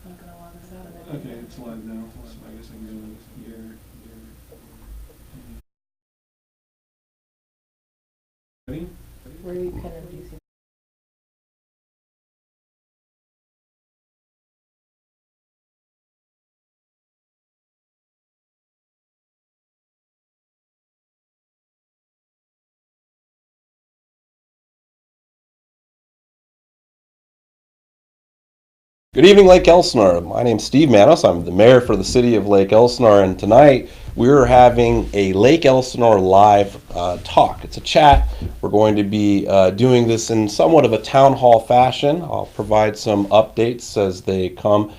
I'm gonna log us out of it. Okay, it's live now, so I guess I can go in here. Ready? Where you kind of do see. Good evening, Lake Elsinore. My name's Steve Manos. I'm the mayor for the city of Lake Elsinore, and tonight we're having a Lake Elsinore live talk. It's a chat. We're going to be doing this in somewhat of a town hall fashion. I'll provide some updates as they come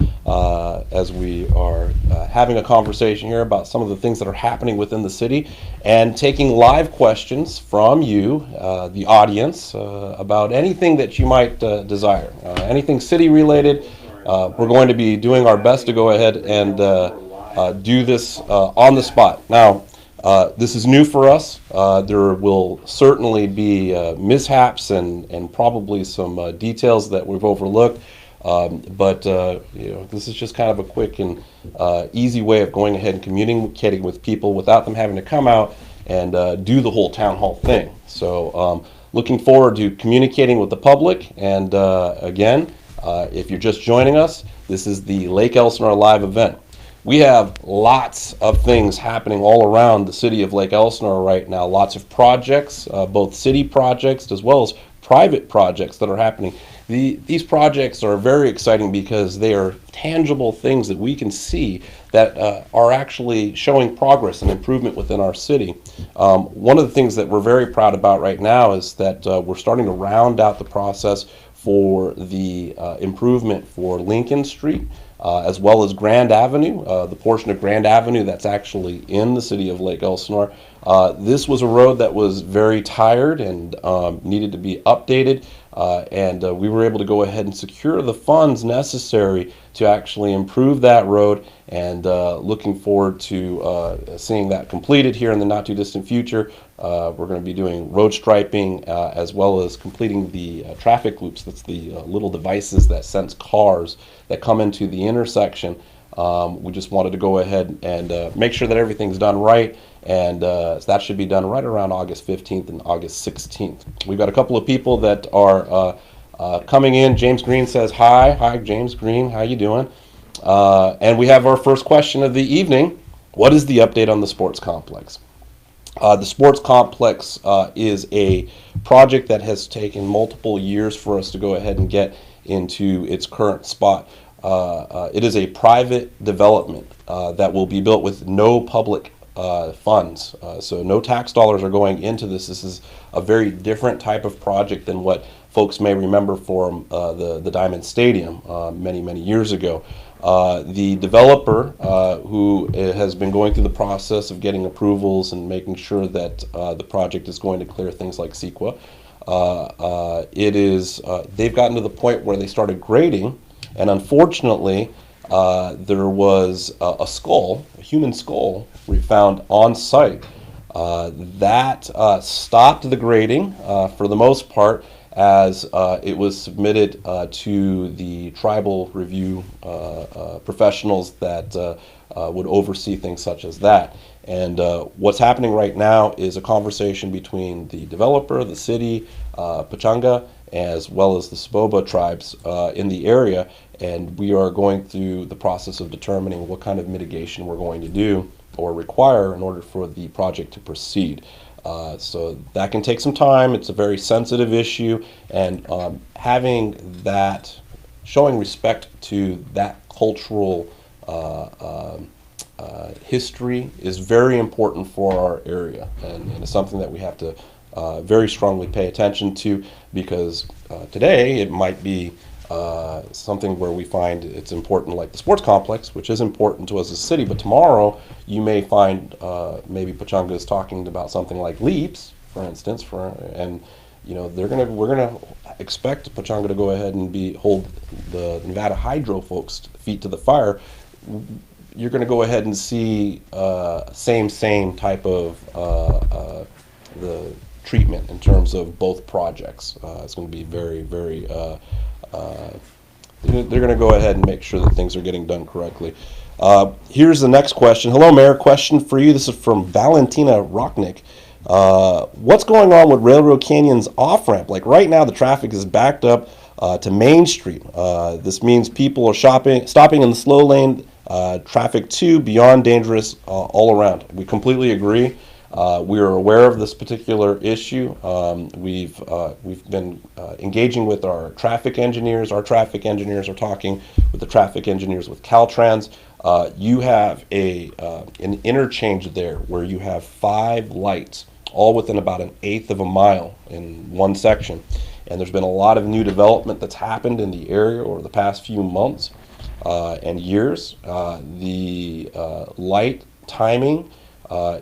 as we are having a conversation here about some of the things that are happening within the city and taking live questions from you, the audience, about anything that you might desire, anything city related. We're going to be doing our best to go ahead and do this on the spot. Now, this is new for us. There will certainly be mishaps and probably some details that we've overlooked. But this is just kind of a quick and easy way of going ahead and communicating with people without them having to come out and do the whole town hall thing. So looking forward to communicating with the public. And again, if you're just joining us, this is the Lake Elsinore live event. We have lots of things happening all around the city of Lake Elsinore right now. Lots of projects, both city projects as well as private projects that are happening. These projects are very exciting because they are tangible things that we can see that are actually showing progress and improvement within our city. One of the things that we're very proud about right now is that we're starting to round out the process for the improvement for Lincoln Street, as well as Grand Avenue, the portion of Grand Avenue that's actually in the city of Lake Elsinore. This was a road that was very tired and needed to be updated, and we were able to go ahead and secure the funds necessary to actually improve that road, and looking forward to seeing that completed here in the not too distant future. We're going to be doing road striping as well as completing the traffic loops. That's the little devices that sense cars that come into the intersection. We just wanted to go ahead and make sure that everything's done right, and that should be done right around August 15th and August 16th. We've got a couple of people that are coming in. James Green says hi. Hi, James Green. How you doing? And we have our first question of the evening. What is the update on the sports complex? The sports complex is a project that has taken multiple years for us to go ahead and get into its current spot. It is a private development that will be built with no public funds. So no tax dollars are going into this. This is a very different type of project than what folks may remember from the Diamond Stadium many years ago. The developer, who has been going through the process of getting approvals and making sure that the project is going to clear things like CEQA, they've gotten to the point where they started grading, and unfortunately, there was a skull, a human skull, found on site. That stopped the grading for the most part, as it was submitted to the tribal review professionals that would oversee things such as that. And what's happening right now is a conversation between the developer, the city, Pechanga, as well as the Spoba tribes in the area, and we are going through the process of determining what kind of mitigation we're going to do or require in order for the project to proceed. So that can take some time. It's a very sensitive issue, and having that, showing respect to that cultural history is very important for our area, and it's something that we have to very strongly pay attention to, because today it might be something where we find it's important, like the sports complex, which is important to us as a city, but tomorrow you may find maybe Pechanga is talking about something like leaps, for instance, and we're gonna expect Pechanga to go ahead and hold the Nevada Hydro folks' feet to the fire. You're going to go ahead and see same type of the treatment in terms of both projects. It's going to be very they're going to go ahead and make sure that things are getting done correctly. Here's the next question. Hello, Mayor. Question for you. This is from Valentina Rocknick. What's going on with Railroad Canyon's off-ramp? Like right now, the traffic is backed up to Main Street. This means people are stopping in the slow lane, traffic too, beyond dangerous all around. We completely agree. We are aware of this particular issue. We've been engaging with our traffic engineers. Our traffic engineers are talking with the traffic engineers with Caltrans. You have an interchange there where you have 5 lights, all within about 1/8 of a mile in one section. And there's been a lot of new development that's happened in the area over the past few months and years. The light timing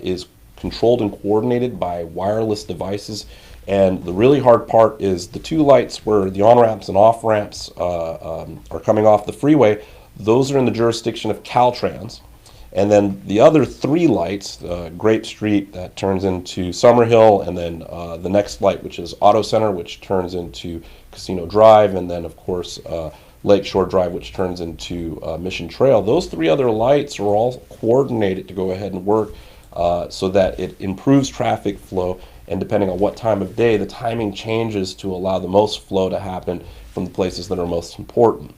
is controlled and coordinated by wireless devices. And the really hard part is the 2 lights where the on-ramps and off-ramps are coming off the freeway. Those are in the jurisdiction of Caltrans. And then the other 3 lights, Grape Street that turns into Summerhill, and then the next light, which is Auto Center, which turns into Casino Drive, and then of course Lakeshore Drive, which turns into Mission Trail. Those 3 other lights are all coordinated to go ahead and work so that it improves traffic flow, and depending on what time of day, the timing changes to allow the most flow to happen from the places that are most important.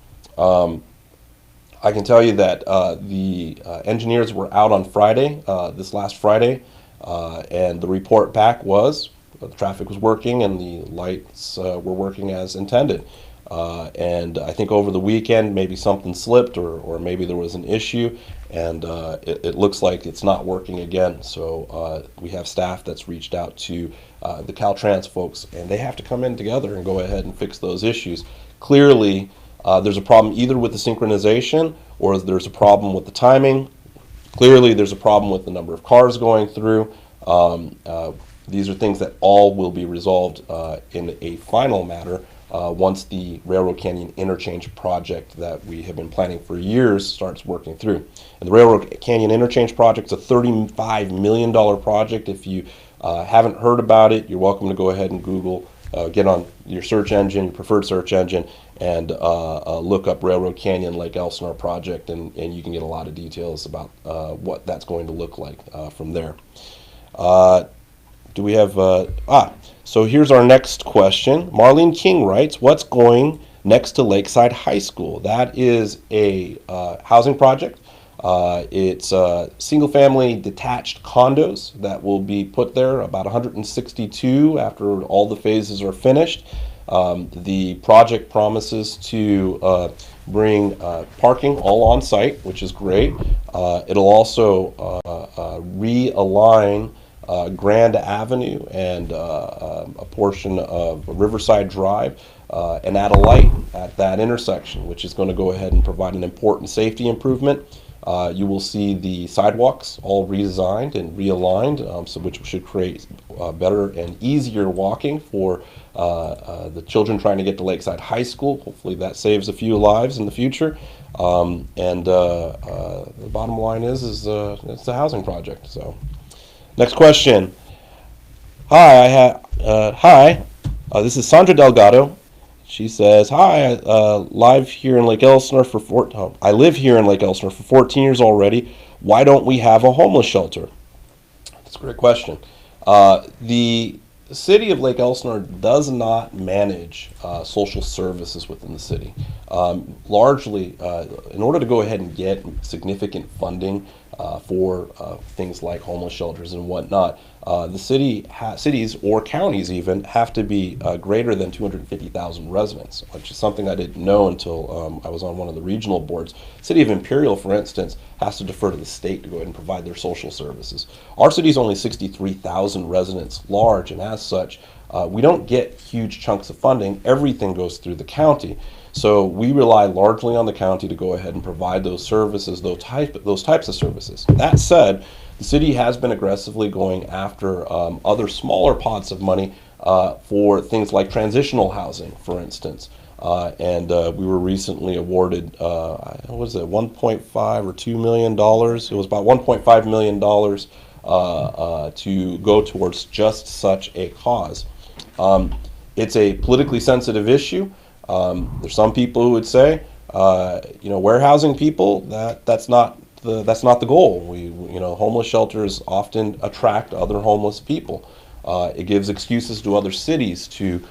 I can tell you that the engineers were out on Friday, this last Friday, and the report back was the traffic was working and the lights were working as intended. And I think over the weekend maybe something slipped, or maybe there was an issue, and it looks like it's not working again. So we have staff that's reached out to the Caltrans folks, and they have to come in together and go ahead and fix those issues. Clearly, there's a problem either with the synchronization or there's a problem with the timing. Clearly, there's a problem with the number of cars going through. These are things that all will be resolved in a final matter once the Railroad Canyon Interchange project that we have been planning for years starts working through. And the Railroad Canyon Interchange project is a $35 million project. If you haven't heard about it, you're welcome to go ahead and Google, get on your search engine, your preferred search engine, and look up Railroad Canyon Lake Elsinore project, and you can get a lot of details about what that's going to look like from there. Do we have, so here's our next question. Marlene King writes, what's going next to Lakeside High School? That is a housing project. It's single-family detached condos that will be put there, about 162 after all the phases are finished. The project promises to bring parking all on site, which is great. It'll also realign Grand Avenue and a portion of Riverside Drive and add a light at that intersection, which is going to go ahead and provide an important safety improvement. You will see the sidewalks all redesigned and realigned, which should create better and easier walking for the children trying to get to Lakeside High School. Hopefully that saves a few lives in the future. The bottom line is it's a housing project. So, next question. Hi, this is Sandra Delgado. She says, hi, I live here in Lake Elsinore for 14 years already. Why don't we have a homeless shelter? That's a great question. The city of Lake Elsinore does not manage social services within the city. Largely, in order to go ahead and get significant funding for things like homeless shelters and whatnot, the cities or counties even have to be greater than 250,000 residents, which is something I didn't know until I was on one of the regional boards. City of Imperial, for instance, has to defer to the state to go ahead and provide their social services. Our city is only 63,000 residents large, and as such, we don't get huge chunks of funding. Everything goes through the county. So we rely largely on the county to go ahead and provide those services, those types of services. That said, the city has been aggressively going after other smaller pots of money for things like transitional housing, for instance. And we were recently awarded, what was it, $1.5 or $2 million? It was about $1.5 million to go towards just such a cause. It's a politically sensitive issue. There's some people who would say, warehousing people, that's not the goal. Homeless shelters often attract other homeless people. It gives excuses to other cities to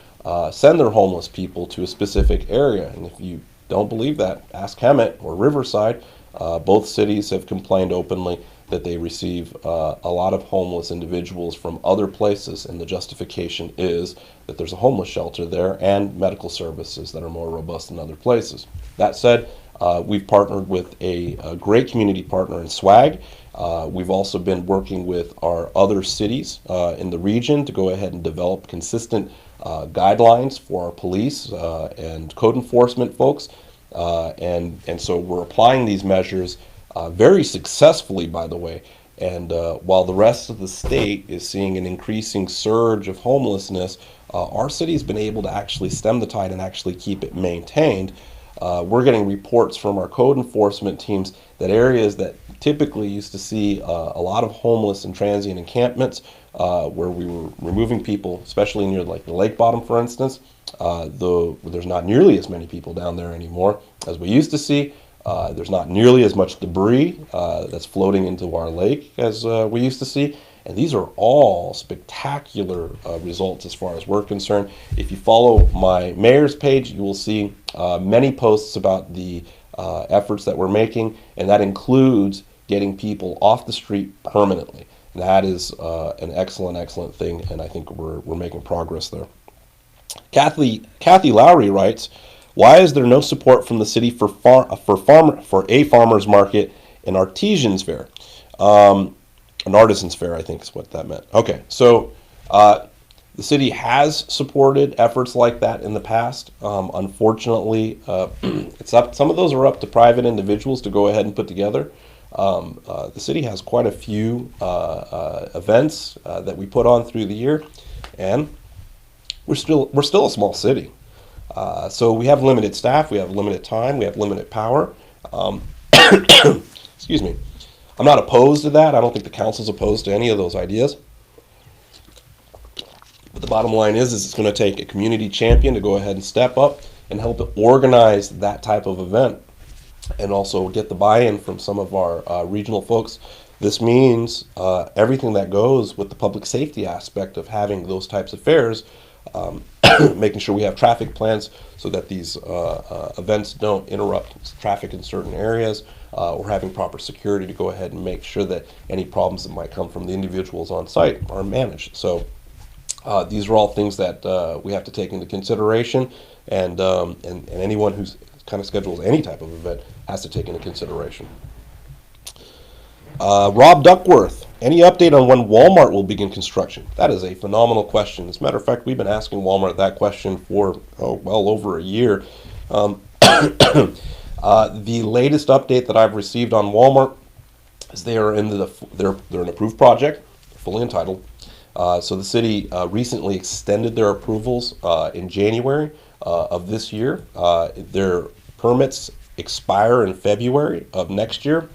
send their homeless people to a specific area. And if you don't believe that, ask Hemet or Riverside. Both cities have complained openly that they receive a lot of homeless individuals from other places, and the justification is that there's a homeless shelter there and medical services that are more robust than other places. That said, we've partnered with a great community partner in SWAG. We've also been working with our other cities in the region to go ahead and develop consistent guidelines for our police and code enforcement folks. And so we're applying these measures very successfully, by the way. And while the rest of the state is seeing an increasing surge of homelessness, our city's been able to actually stem the tide and actually keep it maintained. We're getting reports from our code enforcement teams that areas that typically used to see a lot of homeless and transient encampments, where we were removing people, especially near like the lake bottom, for instance, though there's not nearly as many people down there anymore as we used to see. There's not nearly as much debris that's floating into our lake as we used to see. And these are all spectacular results as far as we're concerned. If you follow my mayor's page, you will see many posts about the efforts that we're making, and that includes getting people off the street permanently. And that is an excellent thing, and I think we're making progress there. Kathy Lowry writes, "Why is there no support from the city for a farmers market and artisans fair?" An artisans fair, I think is what that meant. Okay, so the city has supported efforts like that in the past. Unfortunately, some of those are up to private individuals to go ahead and put together. The city has quite a few events that we put on through the year, and we're still a small city. So we have limited staff, we have limited time, we have limited power. Excuse me. I'm not opposed to that. I don't think the council's opposed to any of those ideas. But the bottom line is it's going to take a community champion to go ahead and step up and help organize that type of event, and also get the buy-in from some of our regional folks. This means everything that goes with the public safety aspect of having those types of fairs, making sure we have traffic plans so that these events don't interrupt traffic in certain areas, or having proper security to go ahead and make sure that any problems that might come from the individuals on site are managed. So these are all things that we have to take into consideration, and anyone who's kind of schedules any type of event has to take into consideration. Rob Duckworth, any update on when Walmart will begin construction? That is a phenomenal question. As a matter of fact, we've been asking Walmart that question for well over a year. The latest update that I've received on Walmart is they're an approved project, fully entitled. So the city recently extended their approvals in January of this year. Their permits expire in February of next year.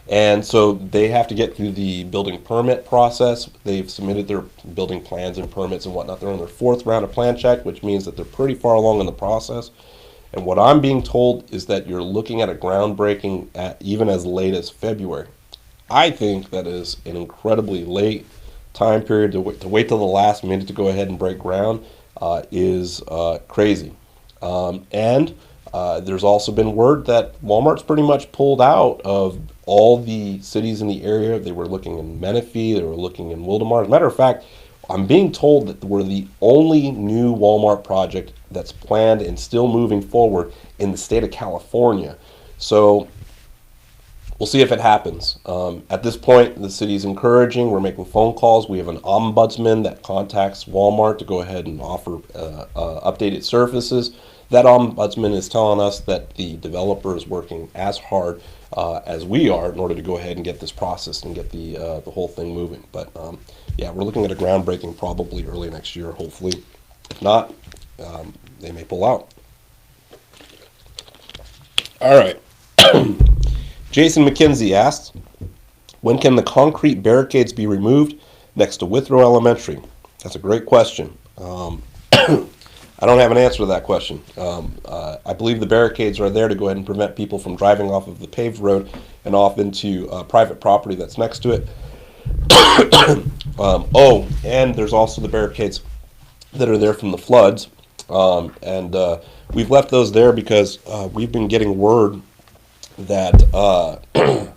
And so they have to get through the building permit process. They've submitted their building plans and permits and whatnot. They're on their 4th round of plan check, which means that they're pretty far along in the process. And what I'm being told is that you're looking at a groundbreaking at even as late as February. I think that is an incredibly late time period to wait till the last minute to go ahead and break ground is crazy. And there's also been word that Walmart's pretty much pulled out of all the cities in the area. They were looking in Menifee, they were looking in Wildomar. As a matter of fact, I'm being told that we're the only new Walmart project that's planned and still moving forward in the state of California. So we'll see if it happens. At this point, the city's encouraging. We're making phone calls. We have an ombudsman that contacts Walmart to go ahead and offer updated services. That ombudsman is telling us that the developer is working as hard as we are in order to go ahead and get this processed and get the whole thing moving. But yeah, we're looking at a groundbreaking probably early next year, hopefully. If not, they may pull out. All right. Jason McKenzie asked, when can the concrete barricades be removed next to Withrow Elementary? That's a great question. I don't have an answer to that question. I believe the barricades are there to go ahead and prevent people from driving off of the paved road and off into private property that's next to it. Oh, and there's also the barricades that are there from the floods. And we've left those there because we've been getting word that we're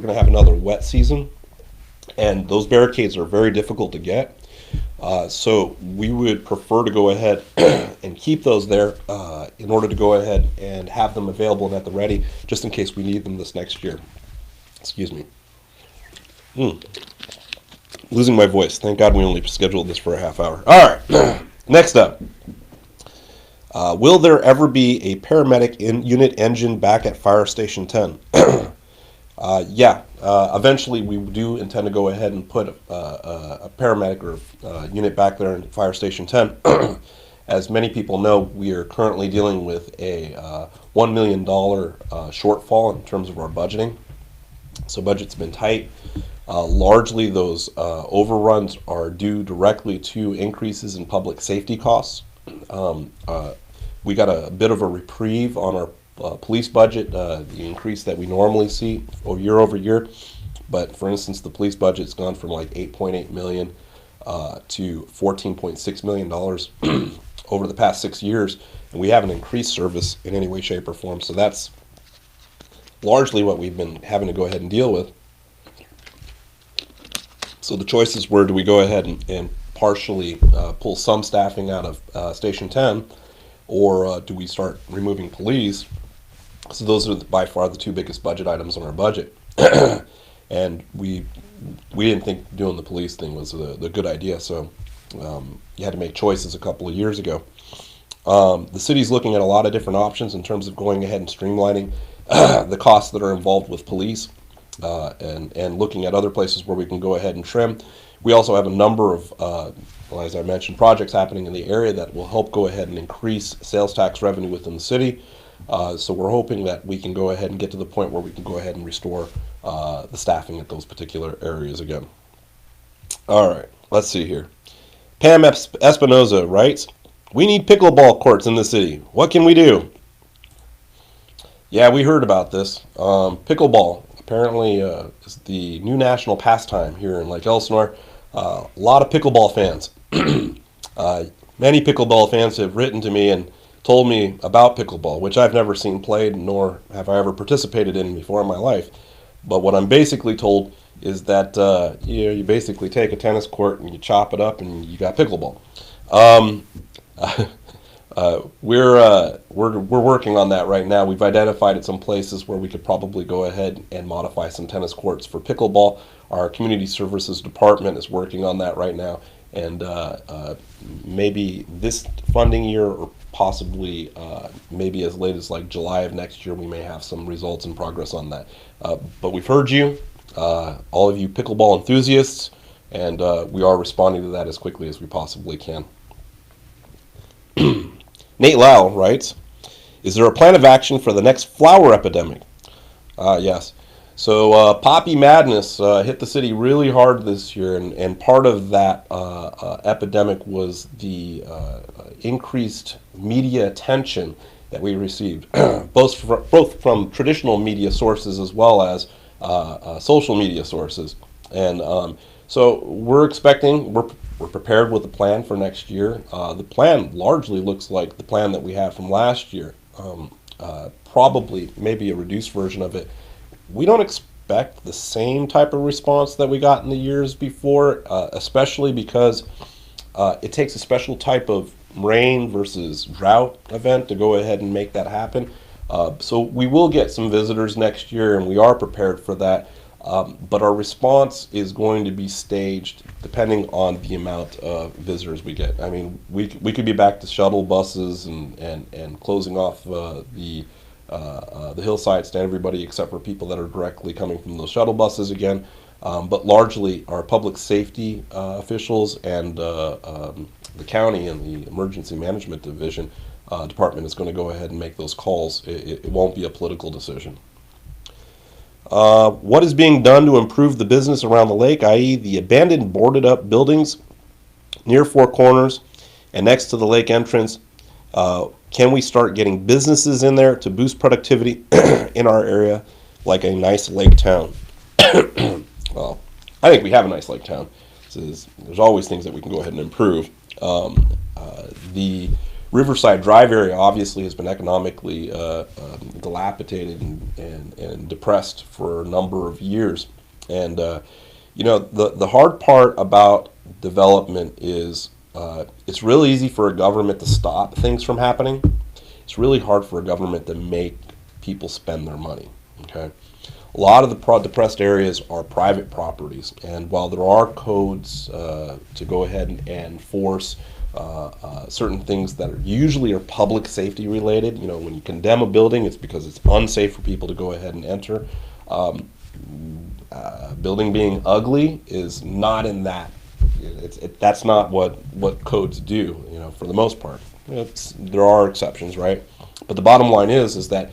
going to have another wet season, and those barricades are very difficult to get. So we would prefer to go ahead and keep those there in order to go ahead and have them available and at the ready, just in case we need them this next year. Excuse me. Losing my voice. Thank God we only scheduled this for a half hour. All right. Next up. Will there ever be a paramedic unit engine back at Fire Station 10? Yeah. Eventually, we do intend to go ahead and put a paramedic or unit back there in Fire Station 10. As many people know, we are currently dealing with a $1 million shortfall in terms of our budgeting. So budget's been tight. Largely, those overruns are due directly to increases in public safety costs. We got a bit of a reprieve on our police budget, the increase that we normally see year over year. But for instance, the police budget's gone from like $8.8 million to $14.6 million over the past 6 years, and we haven't increased service in any way, shape, or form. So that's largely what we've been having to go ahead and deal with. So the choices were, do we go ahead and partially pull some staffing out of Station 10, or do we start removing police? So those are by far the two biggest budget items on our budget. And we didn't think doing the police thing was the good idea, so you had to make choices a couple of years ago. The city's looking at a lot of different options in terms of going ahead and streamlining the costs that are involved with police, and looking at other places where we can go ahead and trim. We also have a number of, well, as I mentioned, projects happening in the area that will help go ahead and increase sales tax revenue within the city. So we're hoping that we can go ahead and get to the point where we can go ahead and restore the staffing at those particular areas again. All right, let's see here. Pam Espinoza writes, "We need pickleball courts in the city. What can we do?" Yeah, we heard about this. Pickleball apparently is the new national pastime here in Lake Elsinore. A lot of pickleball fans. Many pickleball fans have written to me and told me about pickleball, which I've never seen played, nor have I ever participated in before in my life. But what I'm basically told is that you basically take a tennis court and you chop it up and you got pickleball. We're working on that right now. We've identified some places where we could probably go ahead and modify some tennis courts for pickleball. Our community services department is working on that right now, and maybe this funding year, or possibly maybe as late as like July of next year, we may have some results and progress on that. But we've heard you, all of you pickleball enthusiasts, and we are responding to that as quickly as we possibly can. Nate Lau writes, "Is there a plan of action for the next flower epidemic?" Yes. So poppy madness hit the city really hard this year, and part of that epidemic was the increased media attention that we received, both from traditional media sources as well as social media sources. And so we're prepared with a plan for next year. The plan largely looks like the plan that we had from last year, probably maybe a reduced version of it. We don't expect the same type of response that we got in the years before, especially because it takes a special type of rain versus drought event to go ahead and make that happen. So we will get some visitors next year, and we are prepared for that. But our response is going to be staged depending on the amount of visitors we get. I mean, we could be back to shuttle buses and closing off the hillsides to everybody except for people that are directly coming from those shuttle buses again. But largely, our public safety officials and the county and the emergency management division department is going to go ahead and make those calls. It won't be a political decision. What is being done to improve the business around the lake, i.e. the abandoned boarded up buildings? near Four Corners and next to the lake entrance, can we start getting businesses in there to boost productivity in our area like a nice lake town? Well, I think we have a nice lake town. There's always things that we can go ahead and improve. The Riverside Drive area obviously has been economically dilapidated and depressed for a number of years. And the hard part about development is it's really easy for a government to stop things from happening. It's really hard for a government to make people spend their money. Okay, a lot of the depressed areas are private properties, and while there are codes to go ahead and enforce certain things that usually are public safety related, when you condemn a building, it's because it's unsafe for people to go ahead and enter. Building being ugly is not in that. That's not what codes do, for the most part. There are exceptions, right? But the bottom line is that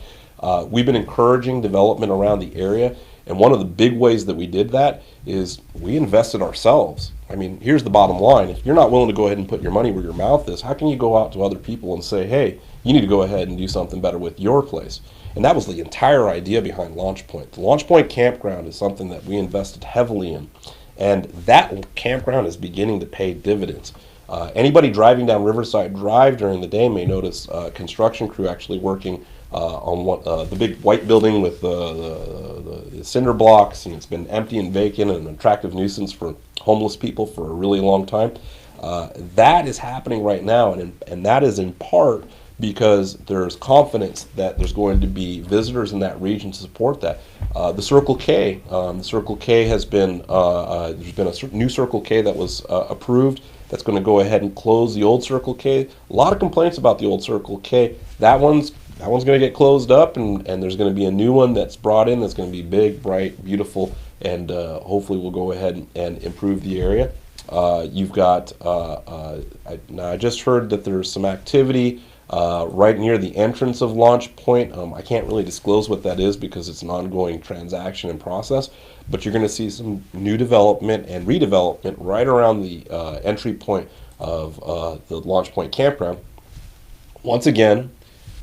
we've been encouraging development around the area, and one of the big ways that we did that is we invested ourselves. I mean, here's the bottom line. If you're not willing to go ahead and put your money where your mouth is, how can you go out to other people and say, hey, you need to go ahead and do something better with your place? And that was the entire idea behind Launch Point. The Launch Point campground is something that we invested heavily in, and that campground is beginning to pay dividends. Anybody driving down Riverside Drive during the day may notice a construction crew actually working on the big white building with the cinder blocks, and it's been empty and vacant and an attractive nuisance for homeless people for a really long time. That is happening right now, and that is in part because there's confidence that there's going to be visitors in that region to support that. The Circle K has been, there's been a new Circle K that was approved that's going to go ahead and close the old Circle K. A lot of complaints about the old Circle K. That one's going to get closed up, and there's going to be a new one that's brought in that's going to be big, bright, beautiful, and hopefully will go ahead and improve the area. You've got, I just heard that there's some activity right near the entrance of Launch Point. I can't really disclose what that is because it's an ongoing transaction and process, but you're going to see some new development and redevelopment right around the entry point of the Launch Point campground. Once again,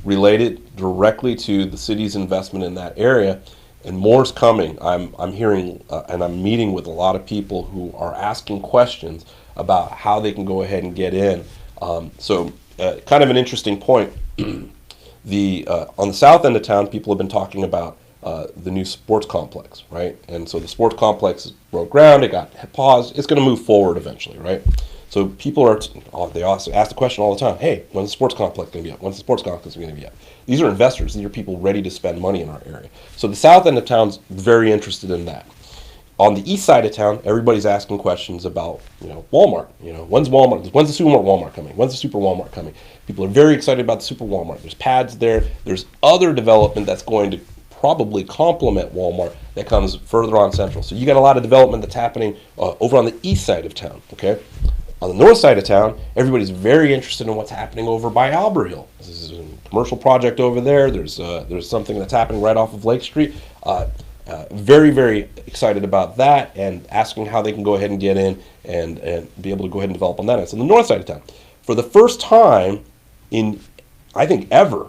related directly to the city's investment in that area, and more's coming. I'm hearing and I'm meeting with a lot of people who are asking questions about how they can go ahead and get in. Kind of an interesting point. On the south end of town, people have been talking about the new sports complex, right? And so the sports complex broke ground, it got paused, it's going to move forward eventually, right? So people they also ask the question all the time, hey, when's the sports complex going to be up? When's the sports complex going to be up? These are investors, these are people ready to spend money in our area. So the south end of town's very interested in that. On the east side of town, everybody's asking questions about, Walmart. When's the Super Walmart coming? When's the Super Walmart coming? People are very excited about the Super Walmart. There's pads there. There's other development that's going to probably complement Walmart that comes further on Central. So you got a lot of development that's happening over on the east side of town, okay? On the north side of town, everybody's very interested in what's happening over by Albert Hill. This is a commercial project over there. There's something that's happening right off of Lake Street. Very, very excited about that and asking how they can go ahead and get in and be able to go ahead and develop on that. It's on the north side of town. For the first time in, I think, ever,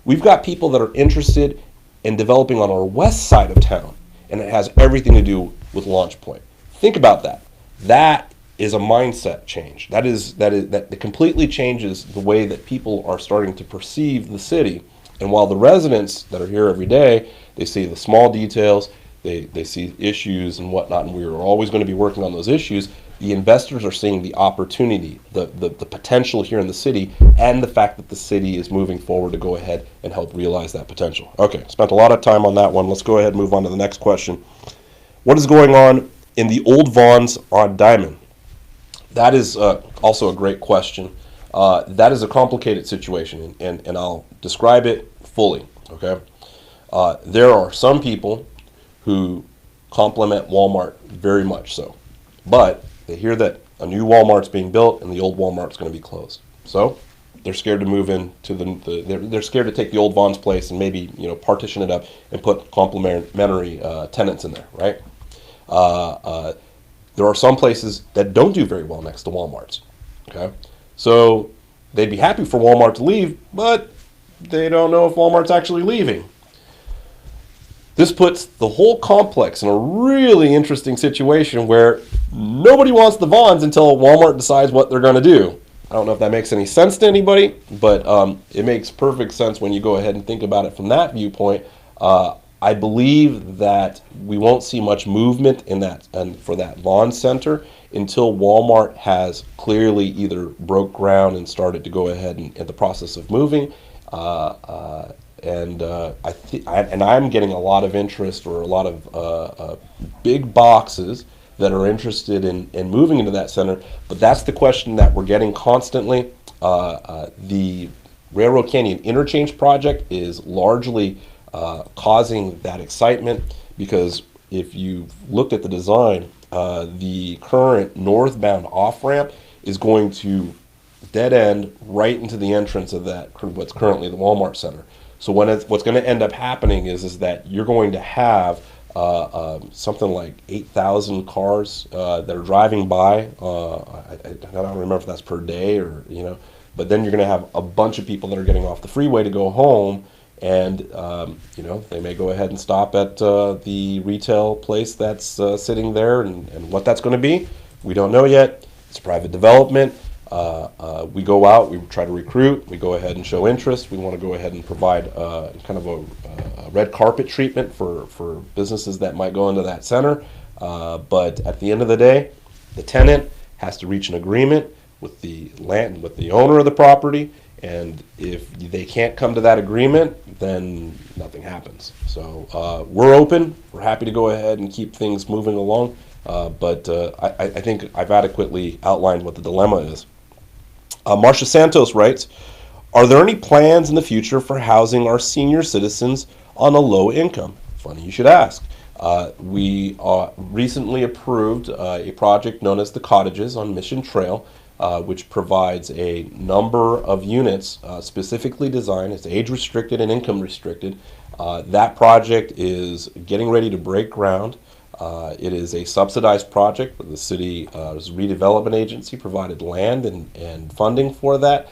we've got people that are interested in developing on our west side of town, and it has everything to do with Launch Point. Think about that. That is a mindset change. That completely changes the way that people are starting to perceive the city. And while the residents that are here every day, they see the small details, they see issues and whatnot, and we're always going to be working on those issues, the investors are seeing the opportunity, the potential here in the city, and the fact that the city is moving forward to go ahead and help realize that potential. Okay, spent a lot of time on that one. Let's go ahead and move on to the next question. What is going on in the old Vons on Diamond? That is also a great question. That is a complicated situation, and I'll describe it fully, okay? There are some people who compliment Walmart very much so, but they hear that a new Walmart's being built and the old Walmart's going to be closed. So they're scared to move into they're scared to take the old Vons place and maybe partition it up and put complementary tenants in there, right? There are some places that don't do very well next to Walmarts. Okay, so they'd be happy for Walmart to leave, but they don't know if Walmart's actually leaving. This puts the whole complex in a really interesting situation where nobody wants the Vons until Walmart decides what they're going to do. I don't know if that makes any sense to anybody, but it makes perfect sense when you go ahead and think about it from that viewpoint. I believe that we won't see much movement in that and for that Vons Center until Walmart has clearly either broke ground and started to go ahead and in the process of moving. And I'm getting a lot of interest, or a lot of big boxes that are interested in moving into that center. But that's the question that we're getting constantly. The Railroad Canyon Interchange project is largely causing that excitement, because if you've looked at the design, the current northbound off-ramp is going to dead end right into the entrance of that, what's currently the Walmart Center. So what's going to end up happening is that you're going to have something like 8,000 cars that are driving by. I don't remember if that's per day or, but then you're going to have a bunch of people that are getting off the freeway to go home, and they may go ahead and stop at the retail place that's sitting there, and what that's going to be, we don't know yet. It's private development. We go out, we try to recruit, we go ahead and show interest. We want to go ahead and provide kind of a red carpet treatment for businesses that might go into that center. But at the end of the day, the tenant has to reach an agreement with the owner of the property, and if they can't come to that agreement, then nothing happens. So we're open. We're happy to go ahead and keep things moving along. But I think I've adequately outlined what the dilemma is. Marcia Santos writes, are there any plans in the future for housing our senior citizens on a low income? Funny you should ask. We recently approved a project known as the Cottages on Mission Trail, which provides a number of units specifically designed. It's age restricted and income restricted. That project is getting ready to break ground. It is a subsidized project where the city's redevelopment agency provided land and funding for that.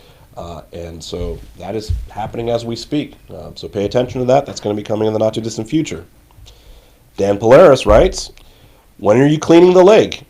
And so that is happening as we speak. So pay attention to that. That's going to be coming in the not too distant future. Dan Polaris writes, when are you cleaning the lake?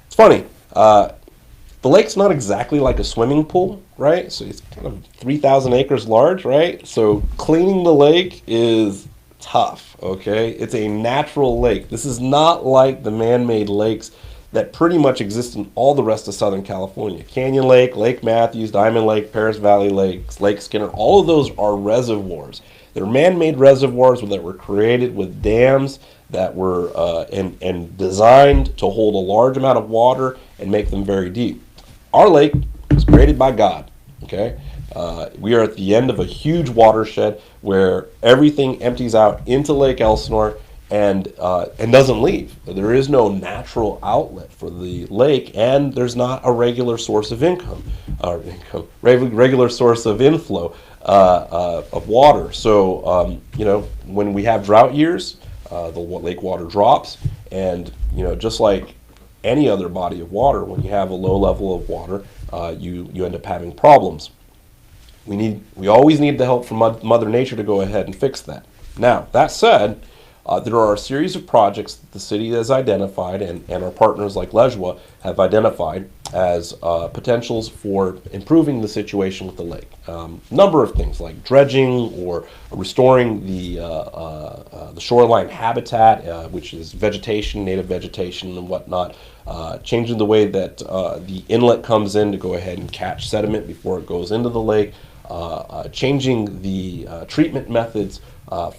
It's funny. The lake's not exactly like a swimming pool, right? So it's kind of 3,000 acres large, right? So cleaning the lake is tough, okay? It's a natural lake. This is not like the man-made lakes that pretty much exist in all the rest of Southern California. Canyon Lake, Lake Matthews, Diamond Lake, Paris Valley Lakes, Lake Skinner, all of those are reservoirs. They're man-made reservoirs that were created with dams that were and designed to hold a large amount of water and make them very deep. Our lake was created by God, okay? We are at the end of a huge watershed where everything empties out into Lake Elsinore and doesn't leave. There is no natural outlet for the lake, and there's not a regular source of regular source of inflow of water. So, when we have drought years, the lake water drops, and just like any other body of water, when you have a low level of water, you end up having problems. We always need the help from Mother Nature to go ahead and fix that. Now, that said, there are a series of projects that the city has identified, and our partners like Lejua have identified as potentials for improving the situation with the lake. Number of things like dredging or restoring the shoreline habitat, which is vegetation, native vegetation and whatnot, changing the way that the inlet comes in to go ahead and catch sediment before it goes into the lake, changing the treatment methods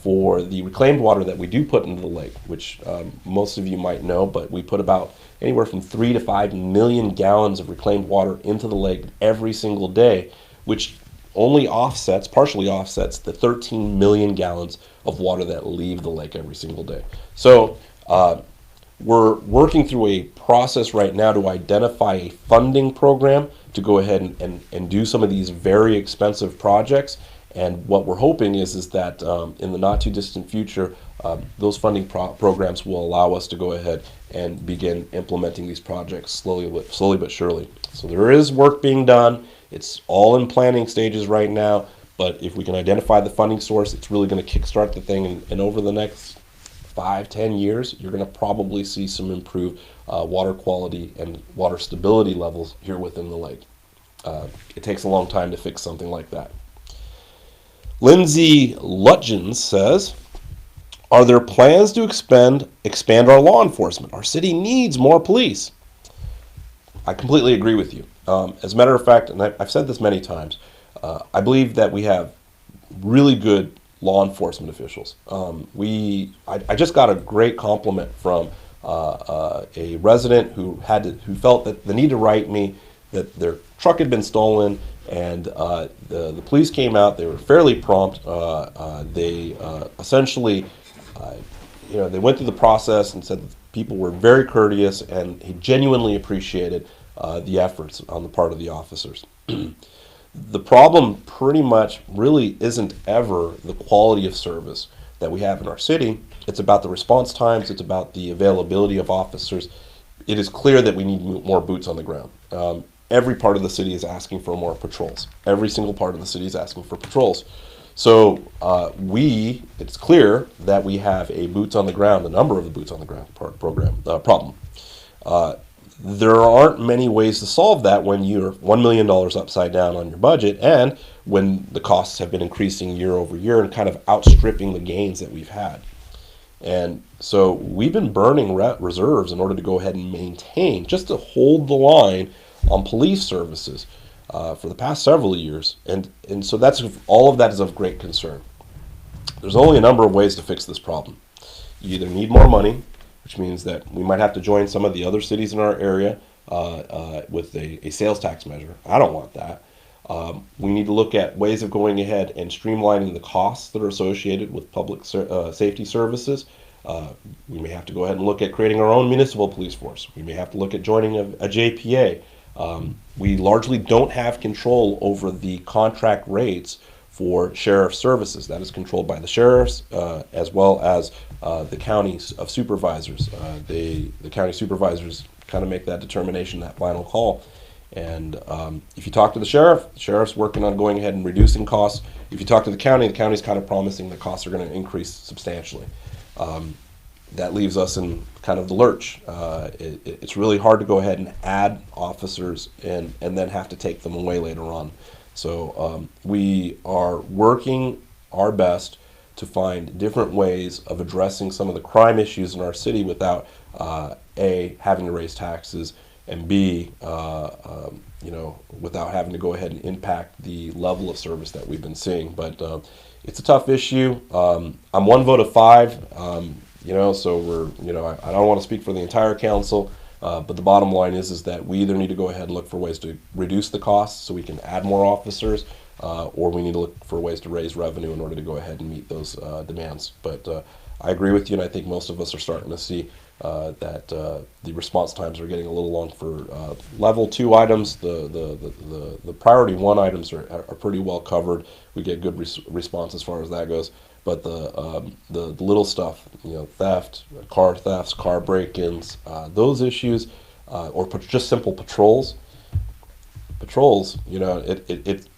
for the reclaimed water that we do put into the lake, which most of you might know, but we put about anywhere from 3 to 5 million gallons of reclaimed water into the lake every single day, which only partially offsets the 13 million gallons of water that leave the lake every single day. So we're working through a process right now to identify a funding program to go ahead and do some of these very expensive projects. And what we're hoping is that in the not too distant future, those funding programs will allow us to go ahead and begin implementing these projects slowly but surely. So there is work being done. It's all in planning stages right now, but if we can identify the funding source, it's really going to kickstart the thing. And over the next 5-10 years, you're going to probably see some improved water quality and water stability levels here within the lake. It takes a long time to fix something like that. Lindsay Lutgens says, are there plans to expand our law enforcement? Our city needs more police. I completely agree with you. As a matter of fact, and I've said this many times, I believe that we have really good law enforcement officials. I just got a great compliment from a resident who felt that the need to write me that their truck had been stolen, and the police came out. They were fairly prompt. They essentially, they went through the process and said that people were very courteous, and he genuinely appreciated the efforts on the part of the officers. The problem pretty much really isn't ever the quality of service that we have in our city. It's about the response times. It's about the availability of officers. It is clear that we need more boots on the ground. Every part of the city is asking for more patrols. Every single part of the city is asking for patrols. So it's clear that we have a boots on the ground, the number of the boots on the ground problem. There aren't many ways to solve that when you're $1 million upside down on your budget, and when the costs have been increasing year over year and kind of outstripping the gains that we've had. And so we've been burning reserves in order to go ahead and maintain, just to hold the line on police services for the past several years. And so all of that is of great concern. There's only a number of ways to fix this problem. You either need more money, which means that we might have to join some of the other cities in our area with a sales tax measure. I don't want that. We need to look at ways of going ahead and streamlining the costs that are associated with public safety services. We may have to go ahead and look at creating our own municipal police force. We may have to look at joining a JPA. We largely don't have control over the contract rates for sheriff services. That is controlled by the sheriffs as well as the counties of supervisors. The county supervisors kind of make that determination, that final call. And if you talk to the sheriff's working on going ahead and reducing costs. If you talk to the county's kind of promising the costs are going to increase substantially. That leaves us in kind of the lurch. It's really hard to go ahead and add officers and then have to take them away later on. So we are working our best to find different ways of addressing some of the crime issues in our city without A, having to raise taxes, and B, without having to go ahead and impact the level of service that we've been seeing. But it's a tough issue. I'm one vote of 5, so I don't want to speak for the entire council, but the bottom line is that we either need to go ahead and look for ways to reduce the costs so we can add more officers, or we need to look for ways to raise revenue in order to go ahead and meet those demands. But I agree with you, and I think most of us are starting to see that the response times are getting a little long for level 2 items. The priority 1 items are pretty well covered. We get good response as far as that goes. But the little stuff, theft, car thefts, car break-ins, those issues, or just simple patrols. Patrols,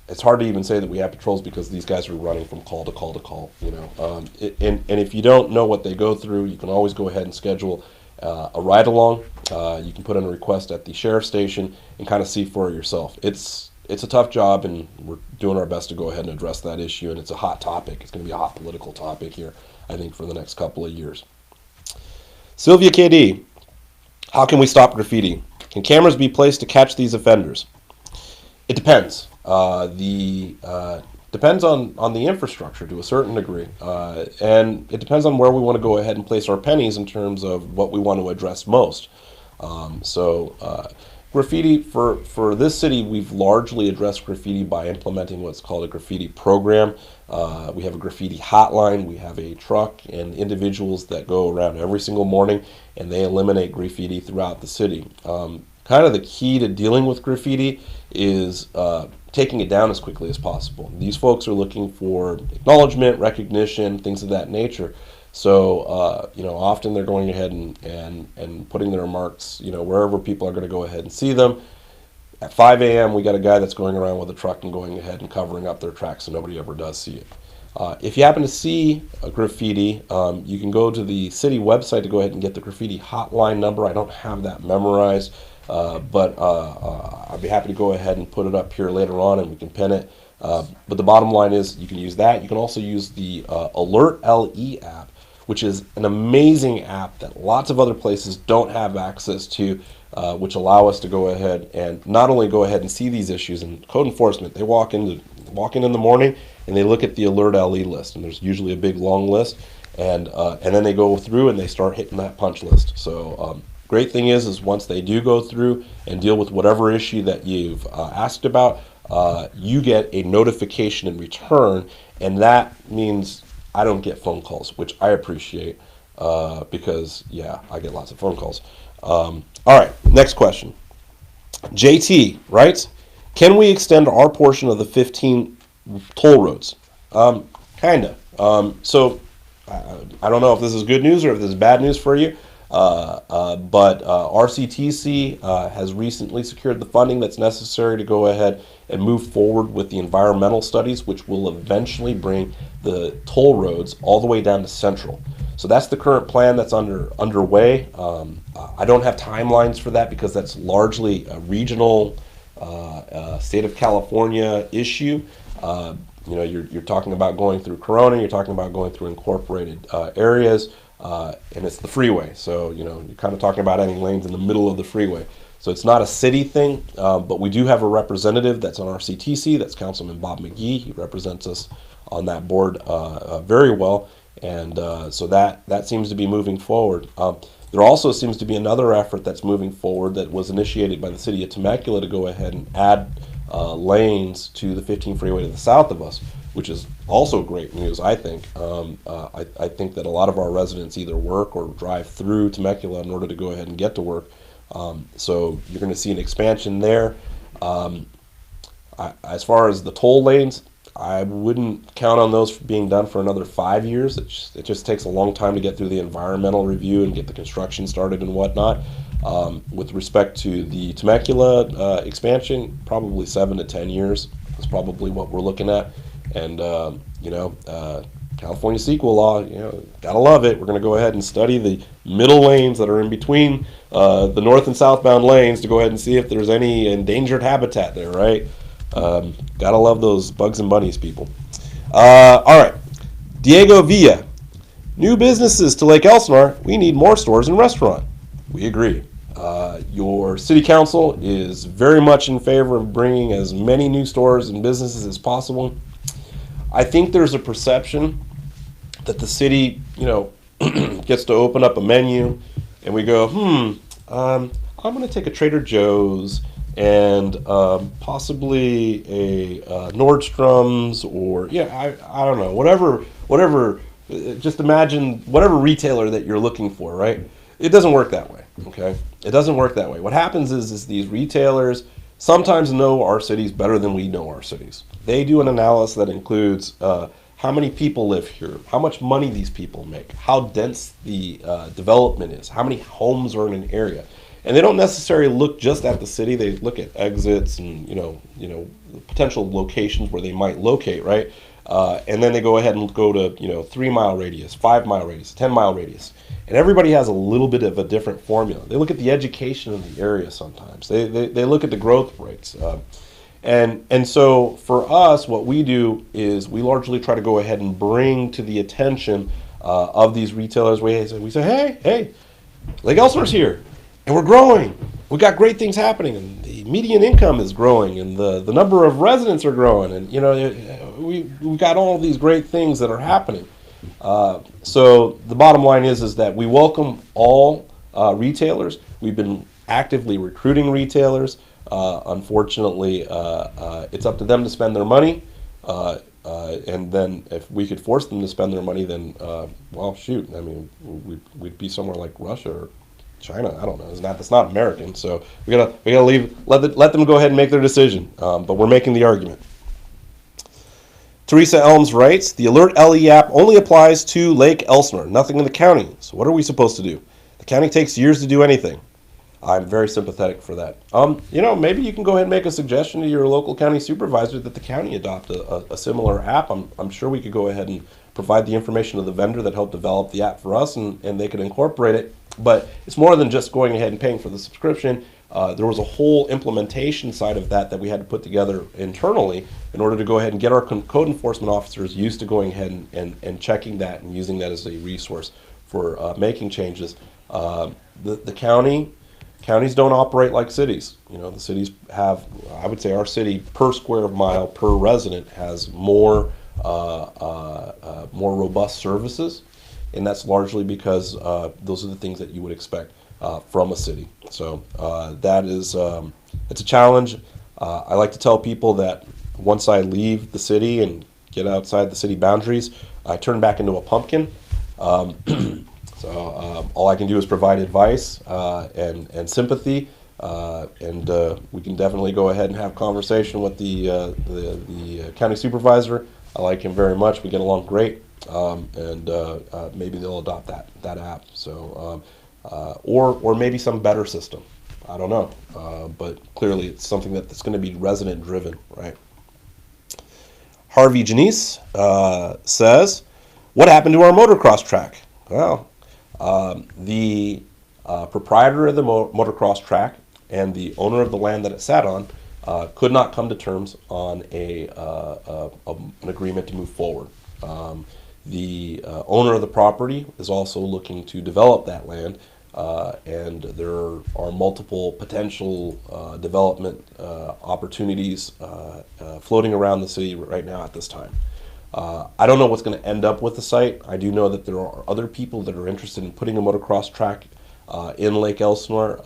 it's hard to even say that we have patrols because these guys are running from call to call to call. And if you don't know what they go through, you can always go ahead and schedule a ride-along. You can put in a request at the sheriff's station and kind of see for yourself. It's a tough job, and we're doing our best to go ahead and address that issue, and it's a hot topic. It's going to be a hot political topic here, I think, for the next couple of years. Sylvia KD, how can we stop graffiti? Can cameras be placed to catch these offenders? It depends. Depends on the infrastructure to a certain degree, and it depends on where we want to go ahead and place our pennies in terms of what we want to address most. Graffiti, for this city, we've largely addressed graffiti by implementing what's called a graffiti program. We have a graffiti hotline. We have a truck and individuals that go around every single morning, and they eliminate graffiti throughout the city. kind of the key to dealing with graffiti is taking it down as quickly as possible. These folks are looking for acknowledgement, recognition, things of that nature. So, often they're going ahead and putting their remarks, wherever people are going to go ahead and see them. At 5 a.m., we got a guy that's going around with a truck and going ahead and covering up their tracks so nobody ever does see it. If you happen to see a graffiti, you can go to the city website to go ahead and get the graffiti hotline number. I don't have that memorized, but I'd be happy to go ahead and put it up here later on and we can pin it. But the bottom line is you can use that. You can also use the Alert LE app, which is an amazing app that lots of other places don't have access to, which allow us to go ahead and not only go ahead and see these issues. And code enforcement, they walk in in the morning and they look at the Alert LE list, and there's usually a big long list, and then they go through and they start hitting that punch list. So great thing is once they do go through and deal with whatever issue that you've asked about, you get a notification in return, and that means I don't get phone calls, which I appreciate because, yeah, I get lots of phone calls. All right, next question. JT writes, can we extend our portion of the 15 toll roads? Kinda. So I don't know if this is good news or if this is bad news for you, but RCTC has recently secured the funding that's necessary to go ahead and move forward with the environmental studies, which will eventually bring the toll roads all the way down to Central. So that's the current plan that's underway. I don't have timelines for that because that's largely a regional state of California issue. You're talking about going through Corona, you're talking about going through incorporated areas, and it's the freeway. So, you're kind of talking about adding lanes in the middle of the freeway. So it's not a city thing, but we do have a representative that's on RCTC, that's Councilman Bob McGee. He represents us on that board very well, and so that seems to be moving forward. There also seems to be another effort that's moving forward that was initiated by the city of Temecula to go ahead and add lanes to the 15 freeway to the south of us, which is also great news, I think. I think that a lot of our residents either work or drive through Temecula in order to go ahead and get to work. So you're going to see an expansion there. As far as the toll lanes, I wouldn't count on those being done for another 5 years. It just takes a long time to get through the environmental review and get the construction started and whatnot. With respect to the Temecula expansion, probably 7 to 10 years is probably what we're looking at. And California CEQA law, gotta love it. We're going to go ahead and study the middle lanes that are in between the north and southbound lanes to go ahead and see if there's any endangered habitat there, right? Gotta love those bugs and bunnies, people. All right, Diego Villa. New businesses to Lake Elsinore. We need more stores and restaurant. We agree. Your city council is very much in favor of bringing as many new stores and businesses as possible. I think there's a perception that the city, gets to open up a menu and we go, I'm going to take a Trader Joe's and possibly a Nordstrom's or, I don't know, whatever, just imagine whatever retailer that you're looking for, right? It doesn't work that way, okay? It doesn't work that way. What happens is these retailers sometimes know our cities better than we know our cities. They do an analysis that includes how many people live here, how much money these people make, how dense the development is, how many homes are in an area. And they don't necessarily look just at the city. They look at exits and potential locations where they might locate, right? And then they go ahead and go to 3-mile radius, 5-mile radius, 10-mile radius. And everybody has a little bit of a different formula. They look at the education of the area sometimes. They look at the growth rates. And so for us, what we do is we largely try to go ahead and bring to the attention of these retailers. We say, hey, Lake Elsinore's here, and we're growing. We got great things happening, and the median income is growing, and the number of residents are growing, and we've got all of these great things that are happening. So the bottom line is that we welcome all retailers. We've been actively recruiting retailers. Unfortunately, it's up to them to spend their money. And then if we could force them to spend their money, then, well, shoot, I mean, we'd be somewhere like Russia or China. I don't know. That's not American. So we gotta let them go ahead and make their decision. But we're making the argument. Teresa Elms writes, the Alert LE app only applies to Lake Elsinore, nothing in the county. So what are we supposed to do? The county takes years to do anything. I'm very sympathetic for that. Maybe you can go ahead and make a suggestion to your local county supervisor that the county adopt a similar app. I'm sure we could go ahead and provide the information to the vendor that helped develop the app for us, and they could incorporate it. But it's more than just going ahead and paying for the subscription. There was a whole implementation side of that we had to put together internally in order to go ahead and get our code enforcement officers used to going ahead and checking that and using that as a resource for making changes. The counties don't operate like cities. The cities have, I would say our city per square mile per resident has more robust services, and that's largely because those are the things that you would expect from a city. So that is it's a challenge. I like to tell people that once I leave the city and get outside the city boundaries, I turn back into a pumpkin. So all I can do is provide advice and sympathy, and we can definitely go ahead and have conversation with the county supervisor. I like him very much. We get along great, and maybe they'll adopt that app. So or maybe some better system. I don't know, but clearly it's something that's going to be resident driven, right? Harvey Janice says, "What happened to our motocross track?" Well, the proprietor of the motocross track and the owner of the land that it sat on could not come to terms on an agreement to move forward. The owner of the property is also looking to develop that land, and there are multiple potential development opportunities floating around the city right now at this time. I don't know what's going to end up with the site. I do know that there are other people that are interested in putting a motocross track in Lake Elsinore,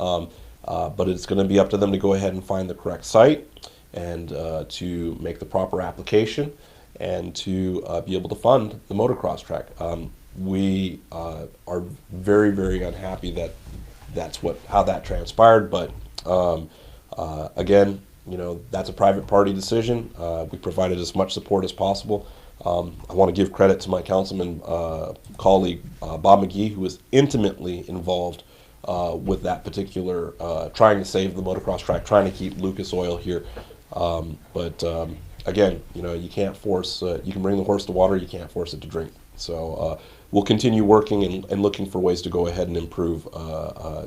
but it's going to be up to them to go ahead and find the correct site and to make the proper application and to be able to fund the motocross track. We are very, very unhappy that that's how that transpired, but again, that's a private party decision. We provided as much support as possible. I want to give credit to my councilman colleague, Bob McGee, who was intimately involved with that particular, trying to save the motocross track, trying to keep Lucas Oil here. But again, you can't force, you can bring the horse to water, you can't force it to drink. So we'll continue working and looking for ways to go ahead and improve,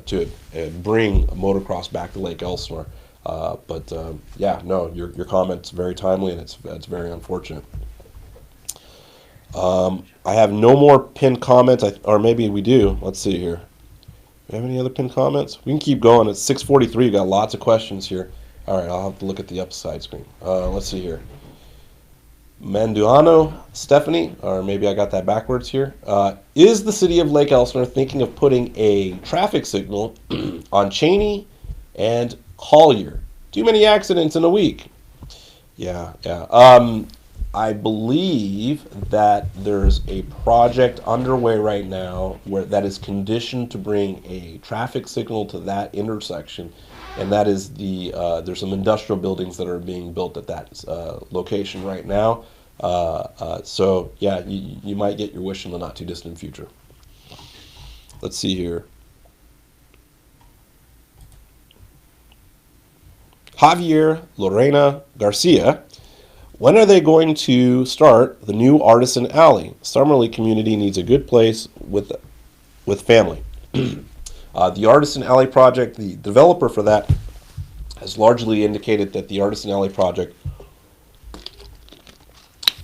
to bring motocross back to Lake Elsinore. But yeah, no, your comment's very timely, and it's very unfortunate. I have no more pinned comments, or maybe we do. Let's see here. Do we have any other pinned comments? We can keep going. It's 6:43. We've got lots of questions here. All right, I'll have to look at the upside screen. Let's see here. Manduano Stephanie, or maybe I got that backwards here. Is the city of Lake Elsinore thinking of putting a traffic signal on Cheney and Collier? Too many accidents in a week. Yeah. I believe that there's a project underway right now that is conditioned to bring a traffic signal to that intersection, and that is there's some industrial buildings that are being built at that location right now. So yeah, you might get your wish in the not too distant future. Let's see here. Javier Lorena Garcia. When are they going to start the new Artisan Alley? Summerlee community needs a good place with family. The Artisan Alley project, the developer for that has largely indicated that the Artisan Alley project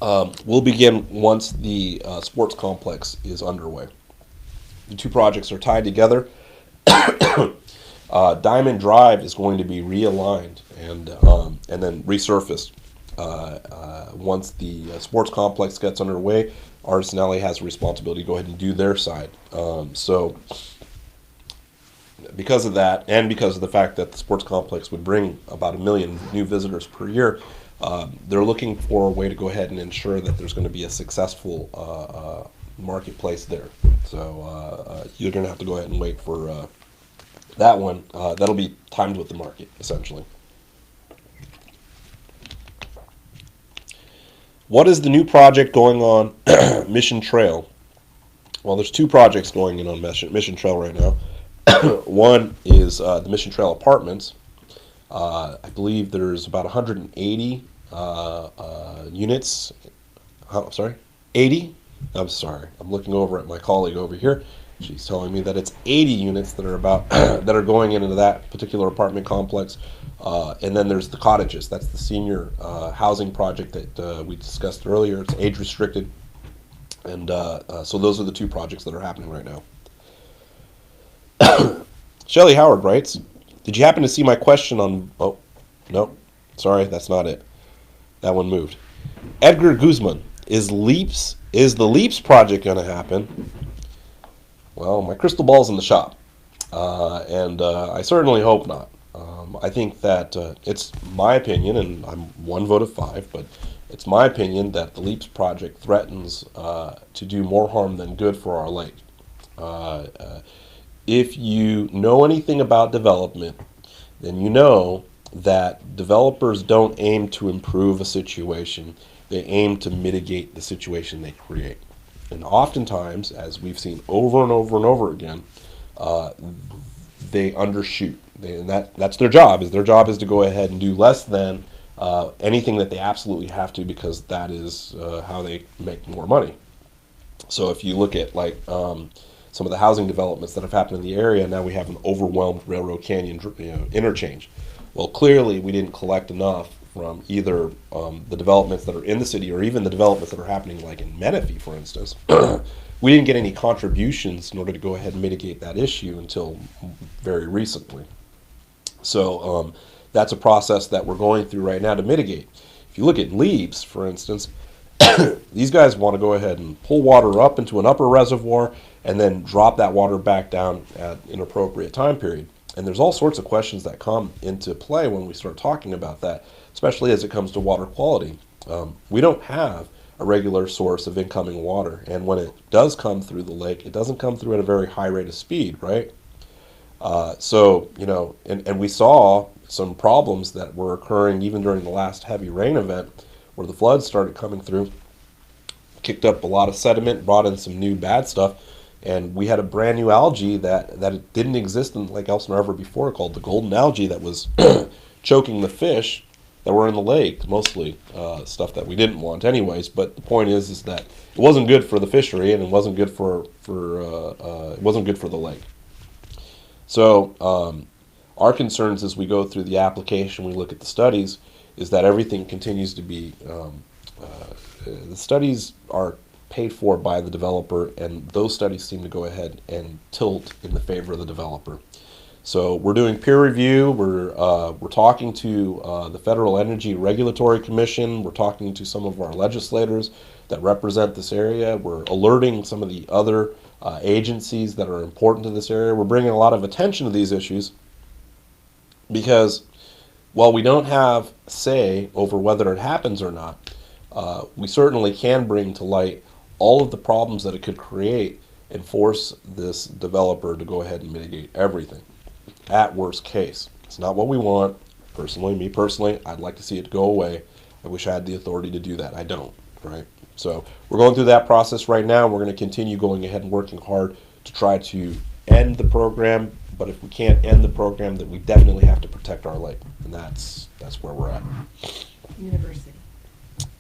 will begin once the sports complex is underway. The two projects are tied together. Diamond Drive is going to be realigned and then resurfaced. Once the sports complex gets underway, Artisan Alley has a responsibility to go ahead and do their side. So because of that, and because of the fact that the sports complex would bring about 1 million new visitors per year, they're looking for a way to go ahead and ensure that there's going to be a successful marketplace there. So you're going to have to go ahead and wait for that one, that'll be timed with the market, essentially. What is the new project going on Mission Trail? Well, there's two projects going in on Mission Trail right now. One is the Mission Trail Apartments. I believe there's about 180 units. I'm sorry, 80? I'm sorry. I'm looking over at my colleague over here. She's telling me that it's 80 units that are that are going into that particular apartment complex. And then there's the cottages. That's the senior housing project that we discussed earlier. It's age restricted. And so those are the two projects that are happening right now. Shelley Howard writes, did you happen to see my question on... Oh, no. Sorry, that's not it. That one moved. Edgar Guzman, is the LEAPS project going to happen? Well, my crystal ball's in the shop. And I certainly hope not. I think that it's my opinion, and I'm one vote of 5, but it's my opinion that the LEAPS project threatens to do more harm than good for our lake. If you know anything about development, then you know that developers don't aim to improve a situation. They aim to mitigate the situation they create. And oftentimes, as we've seen over and over and over again, they undershoot. And that's their job. Their job is to go ahead and do less than anything that they absolutely have to, because that is how they make more money. So if you look at like some of the housing developments that have happened in the area, now we have an overwhelmed Railroad Canyon interchange. Well, clearly we didn't collect enough from either the developments that are in the city or even the developments that are happening like in Menifee, for instance. We didn't get any contributions in order to go ahead and mitigate that issue until very recently. So that's a process that we're going through right now to mitigate. If you look at LEAPS, for instance, these guys want to go ahead and pull water up into an upper reservoir and then drop that water back down at an appropriate time period. And there's all sorts of questions that come into play when we start talking about that, especially as it comes to water quality. We don't have a regular source of incoming water, and when it does come through the lake, it doesn't come through at a very high rate of speed, right? So, you know, and we saw some problems that were occurring even during the last heavy rain event, where the floods started coming through, kicked up a lot of sediment, brought in some new bad stuff, and we had a brand new algae that it didn't exist in Lake Elsinore ever before, called the golden algae, that was choking the fish that were in the lake, mostly stuff that we didn't want anyways. But the point is that it wasn't good for the fishery, and it wasn't good for it wasn't good for the lake. So our concerns as we go through the application, we look at the studies, is that everything continues to be, the studies are paid for by the developer, and those studies seem to go ahead and tilt in the favor of the developer. So we're doing peer review, we're talking to the Federal Energy Regulatory Commission, we're talking to some of our legislators that represent this area, we're alerting some of the other agencies that are important to this area. We're bringing a lot of attention to these issues, because while we don't have say over whether it happens or not, we certainly can bring to light all of the problems that it could create and force this developer to go ahead and mitigate everything. At worst case, it's not what we want. Personally, me personally, I'd like to see it go away. I wish I had the authority to do that. I don't, right? So we're going through that process right now. We're going to continue going ahead and working hard to try to end the program. But if we can't end the program, then we definitely have to protect our lake, and that's where we're at. University.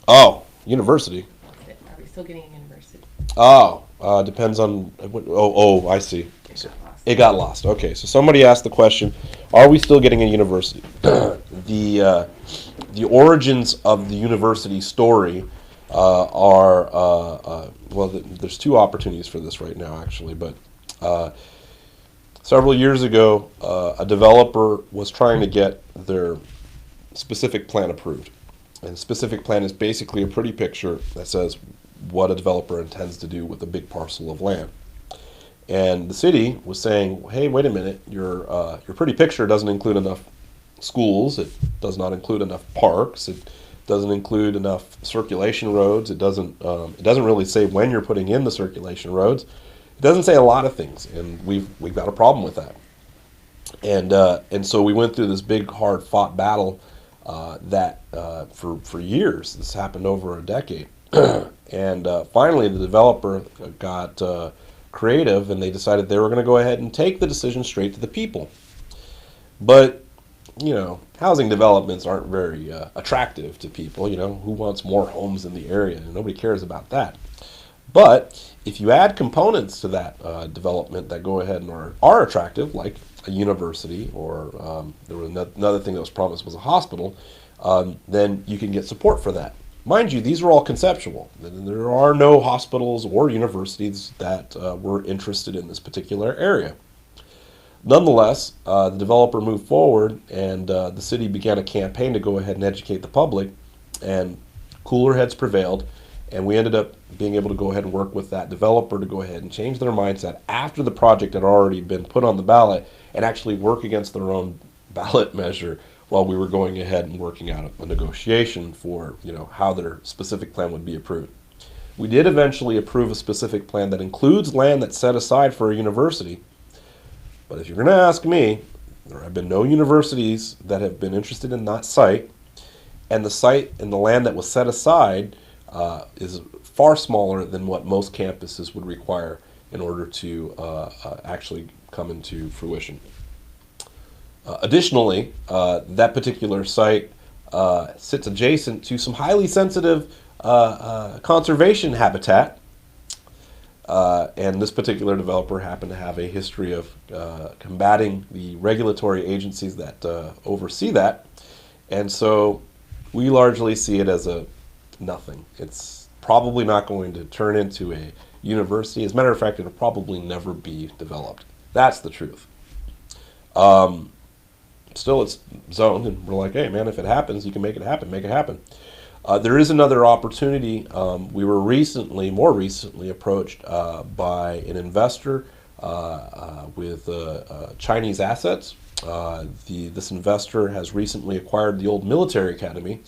Oh, university. Are we still getting a university? Oh, depends on. Oh, I see. It got lost. Okay, so somebody asked the question: are we still getting a university? The origins of the university story are well. There's two opportunities for this right now, actually, but. Several years ago, a developer was trying to get their specific plan approved. And the specific plan is basically a pretty picture that says what a developer intends to do with a big parcel of land. And the city was saying, hey, wait a minute, your pretty picture doesn't include enough schools, it does not include enough parks, it doesn't include enough circulation roads, it doesn't really say when you're putting in the circulation roads. It doesn't say a lot of things, and we've got a problem with that. And so we went through this big, hard fought battle that for years. This happened over a decade. And finally, the developer got creative, and they decided they were going to go ahead and take the decision straight to the people. But, you know, housing developments aren't very attractive to people. You know, who wants more homes in the area? Nobody cares about that. But if you add components to that development that go ahead and are attractive, like a university, or there was another thing that was promised was a hospital, then you can get support for that. Mind you, these are all conceptual. There are no hospitals or universities that were interested in this particular area. Nonetheless, the developer moved forward, and the city began a campaign to go ahead and educate the public, and cooler heads prevailed, and we ended up being able to go ahead and work with that developer to go ahead and change their mindset after the project had already been put on the ballot, and actually work against their own ballot measure while we were going ahead and working out a negotiation for, you know, how their specific plan would be approved. We did eventually approve a specific plan that includes land that's set aside for a university. But if you're going to ask me, there have been no universities that have been interested in that site, and the site and the land that was set aside is far smaller than what most campuses would require in order to actually come into fruition. Additionally, that particular site sits adjacent to some highly sensitive conservation habitat. And this particular developer happened to have a history of combating the regulatory agencies that oversee that. And so we largely see it as a nothing. It's probably not going to turn into a university. As a matter of fact, it'll probably never be developed. That's the truth. Still, it's zoned, and we're like, hey, man, if it happens, you can make it happen. Make it happen. There is another opportunity. We were more recently approached by an investor with Chinese assets. This investor has recently acquired the old military academy,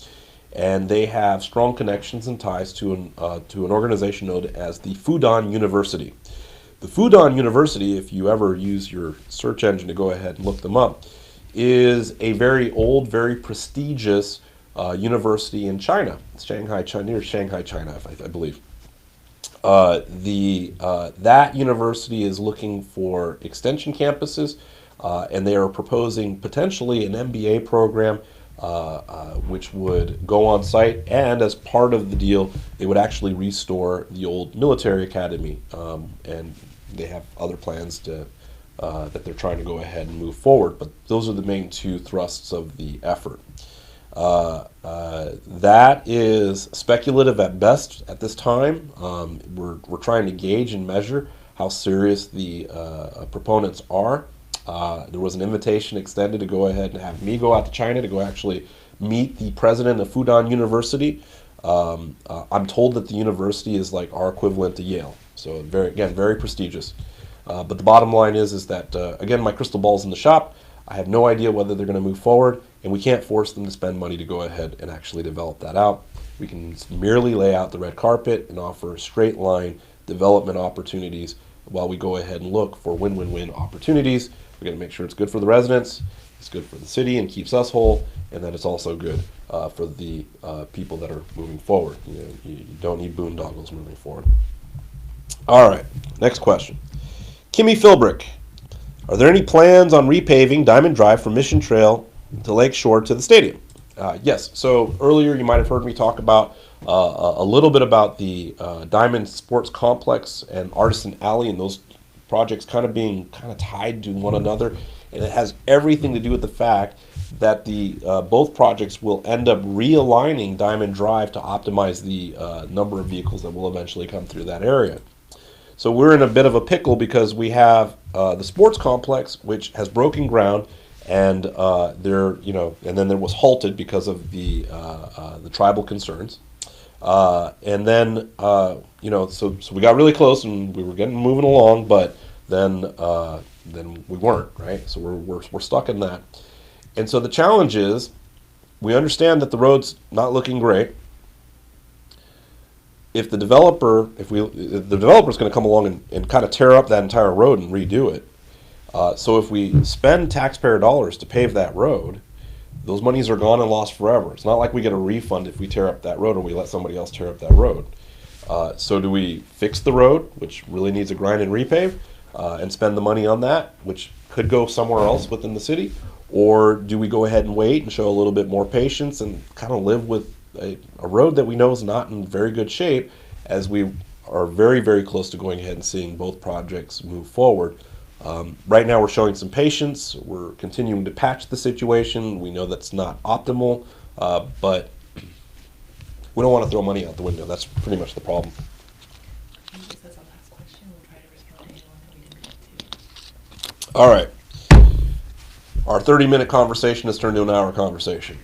and they have strong connections and ties to an organization known as the Fudan University. The Fudan University, if you ever use your search engine to go ahead and look them up, is a very old, very prestigious university in China. It's Shanghai, China, near Shanghai, China, I believe. That university is looking for extension campuses, and they are proposing potentially an MBA program which would go on site, and as part of the deal, they would actually restore the old military academy, and they have other plans to that they're trying to go ahead and move forward. But those are the main two thrusts of the effort. That is speculative at best at this time. We're trying to gauge and measure how serious the proponents are. There was an invitation extended to go ahead and have me go out to China to go actually meet the president of Fudan University. I'm told that the university is like our equivalent to Yale, so very prestigious. But the bottom line is that again, my crystal ball's in the shop. I have no idea whether they're going to move forward, and we can't force them to spend money to go ahead and actually develop that out. We can merely lay out the red carpet and offer straight line development opportunities while we go ahead and look for win-win-win opportunities. We're going to make sure it's good for the residents, it's good for the city and keeps us whole, and that it's also good for the people that are moving forward. You don't need boondoggles moving forward. All right, next question. Kimmy Philbrick. Are there any plans on repaving Diamond Drive from Mission Trail to Lake Shore to the stadium? Yes. So earlier you might have heard me talk about a little bit about the Diamond Sports Complex and Artisan Alley, and those projects kind of being tied to one another. And it has everything to do with the fact that the both projects will end up realigning Diamond Drive to optimize the number of vehicles that will eventually come through that area. So we're in a bit of a pickle because we have the sports complex, which has broken ground, and and then there was halted because of the tribal concerns, and then so we got really close and we were moving along, but then we weren't, right? So we're stuck in that, and so the challenge is we understand that the road's not looking great. If the developer's going to come along and kind of tear up that entire road and redo it, So if we spend taxpayer dollars to pave that road, those monies are gone and lost forever. It's not like we get a refund if we tear up that road or we let somebody else tear up that road. So do we fix the road, which really needs a grind and repave, and spend the money on that, which could go somewhere else within the city? Or do we go ahead and wait and show a little bit more patience and kind of live with a road that we know is not in very good shape, as we are very, very close to going ahead and seeing both projects move forward? Right now we're showing some patience. We're continuing to patch the situation. We know that's not optimal, but we don't want to throw money out the window. That's pretty much the problem. I think this is our last question. We'll try to respond to anyone that we didn't get to. All right. Our 30-minute conversation has turned into an hour conversation.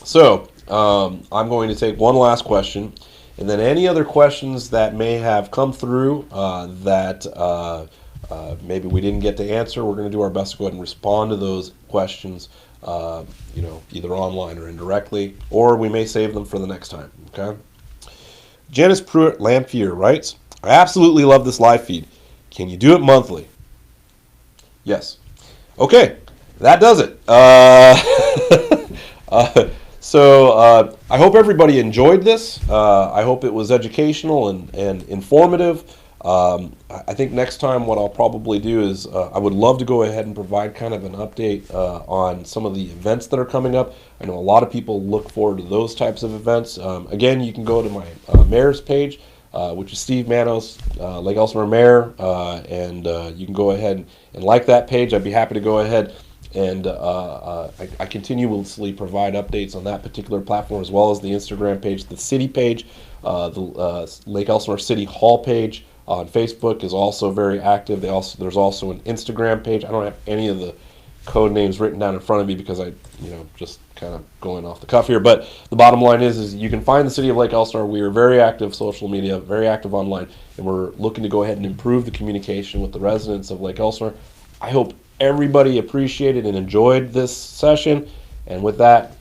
So I'm going to take one last question, and then any other questions that may have come through that maybe we didn't get to answer, we're going to do our best to go ahead and respond to those questions, either online or indirectly, or we may save them for the next time. Okay. Janice Pruitt Lamphere writes, "I absolutely love this live feed. Can you do it monthly?" Yes. Okay, that does it. So I hope everybody enjoyed this. I hope it was educational and informative. I think next time what I'll probably do is I would love to go ahead and provide kind of an update on some of the events that are coming up. I know a lot of people look forward to those types of events. Again, you can go to my mayor's page, which is Steve Manos, Lake Elsinore Mayor, and you can go ahead and like that page. I'd be happy to go ahead and I continuously provide updates on that particular platform, as well as the Instagram page, the city page, the Lake Elsinore City Hall page on Facebook is also very active. There's also an Instagram page. I don't have any of the code names written down in front of me because I, just kind of going off the cuff here. But the bottom line is you can find the city of Lake Elsinore. We are very active social media, very active online, and we're looking to go ahead and improve the communication with the residents of Lake Elsinore. I hope everybody appreciated and enjoyed this session. And with that,